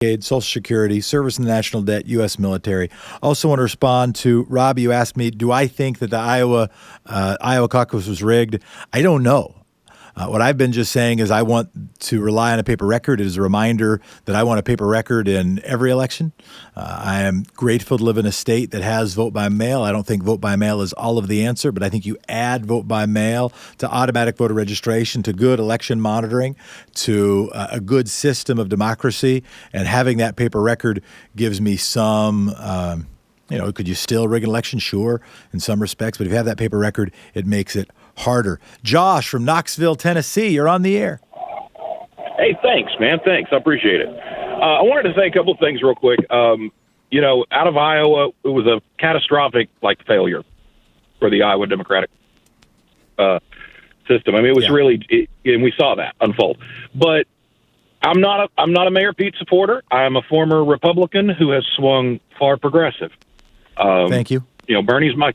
Social Security, service in the national debt, U.S. military. Also want to respond to Robbie, you asked me, do I think that the Iowa caucus was rigged? I don't know. What I've been just saying is I want to rely on a paper record. It is a reminder that I want a paper record in every election. I am grateful to live in a state that has vote by mail. I don't think vote by mail is all of the answer, but I think you add vote by mail to automatic voter registration, to good election monitoring, to a good system of democracy, and having that paper record gives me some could you still rig an election? Sure, in some respects. But if you have that paper record, it makes it harder. Josh from Knoxville, Tennessee, you're on the air. Hey, thanks, man. Thanks. I appreciate it. I wanted to say a couple of things real quick. Out of Iowa, it was a catastrophic, failure for the Iowa Democratic system. I mean, it was and we saw that unfold. But I'm not a Mayor Pete supporter. I am a former Republican who has swung far progressive. Thank you. Bernie's my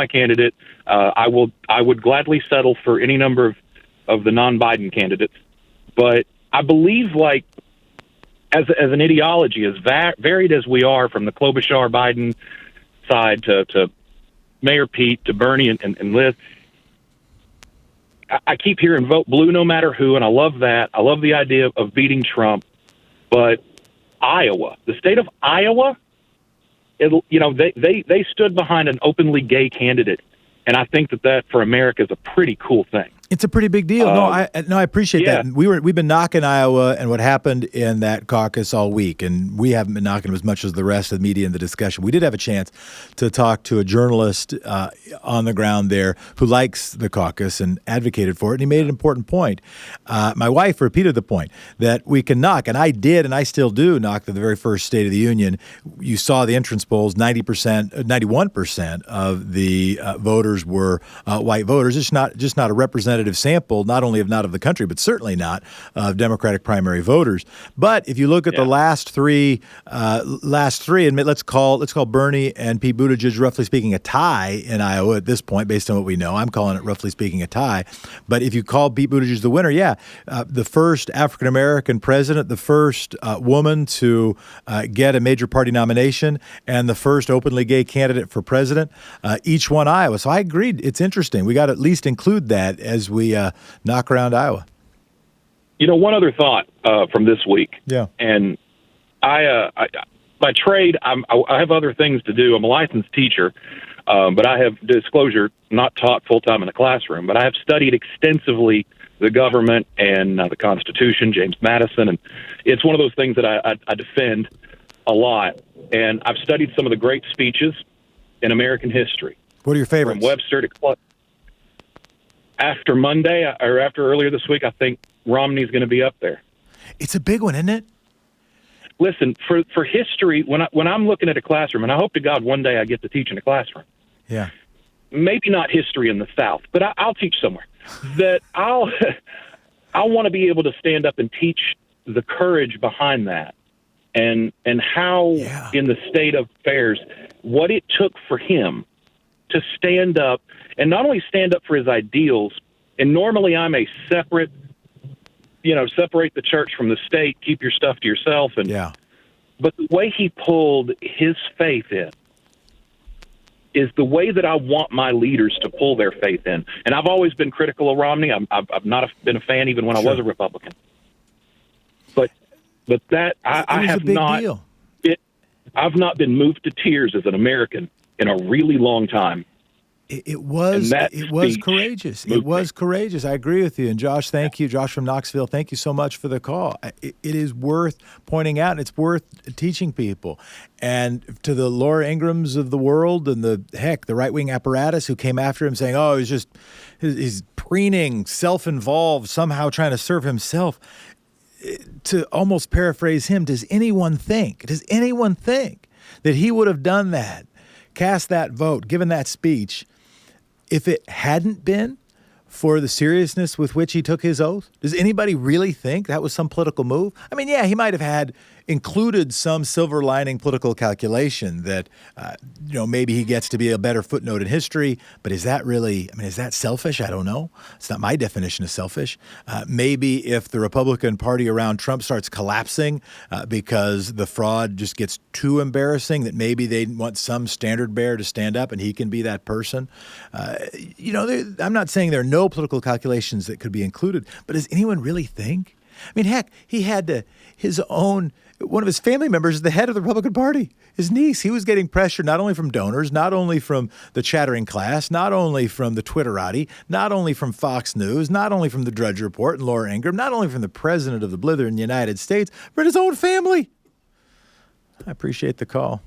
candidate. I would gladly settle for any number of the non-Biden candidates, but I believe as an ideology, as varied as we are from the Klobuchar Biden side to Mayor Pete to Bernie and Liz, I keep hearing vote blue no matter who, and I love that. I love the idea of beating Trump, but Iowa, the state of Iowa, they stood behind an openly gay candidate, and I think that for America is a pretty cool thing. It's a pretty big deal. I appreciate that. We've been knocking Iowa and what happened in that caucus all week, and we haven't been knocking them as much as the rest of the media in the discussion. We did have a chance to talk to a journalist on the ground there who likes the caucus and advocated for it, and he made an important point. My wife repeated the point that we can knock, and I did, and I still do knock the very first State of the Union. You saw the entrance polls, 91% of the voters were white voters. It's just not a representative sample, not only of the country, but certainly not of Democratic primary voters. But if you look at the last three, and let's call Bernie and Pete Buttigieg, roughly speaking, a tie in Iowa at this point, based on what we know. I'm calling it, roughly speaking, a tie. But if you call Pete Buttigieg the winner, the first African-American president, the first woman to get a major party nomination, and the first openly gay candidate for president, each won Iowa. So I agreed. It's interesting. We got to at least include that as we knock around Iowa. One other thought from this week. Yeah. And I by trade, I have other things to do. I'm a licensed teacher, but I have, disclosure, not taught full-time in the classroom, but I have studied extensively the government and the Constitution, James Madison, and it's one of those things that I defend a lot. And I've studied some of the great speeches in American history. What are your favorites? From Webster to Clark. After Monday, or after earlier this week, I think Romney's going to be up there. It's a big one, isn't it? Listen, for history, when I'm looking at a classroom, and I hope to God one day I get to teach in a classroom. Yeah. Maybe not history in the South, but I'll teach somewhere. That I want to be able to stand up and teach the courage behind that, and how in the state of affairs, what it took for him to stand up, and not only stand up for his ideals, and normally I'm a separate, separate the church from the state, keep your stuff to yourself. But the way he pulled his faith in is the way that I want my leaders to pull their faith in. And I've always been critical of Romney. I've not been a fan even when I was a Republican. But that I have not. I've not been moved to tears as an American in a really long time. It was courageous. It was courageous. I agree with you. And Josh, thank you. Josh from Knoxville, thank you so much for the call. It is worth pointing out, and it's worth teaching people. And to the Laura Ingrams of the world and the right-wing apparatus who came after him saying, he's preening, self-involved, somehow trying to serve himself. To almost paraphrase him, does anyone think that he would have done that, cast that vote, given that speech, if it hadn't been for the seriousness with which he took his oath? Does anybody really think that was some political move? I mean, he might have had included some silver lining political calculation that, maybe he gets to be a better footnote in history. But is that really, is that selfish? I don't know. It's not my definition of selfish. Maybe if the Republican Party around Trump starts collapsing because the fraud just gets too embarrassing, that maybe they want some standard bearer to stand up and he can be that person. I'm not saying there are no political calculations that could be included, but does anyone really think? Heck, he had one of his family members is the head of the Republican Party, his niece. He was getting pressure not only from donors, not only from the chattering class, not only from the Twitterati, not only from Fox News, not only from the Drudge Report and Laura Ingraham, not only from the president of the Blither in the United States, but his own family. I appreciate the call.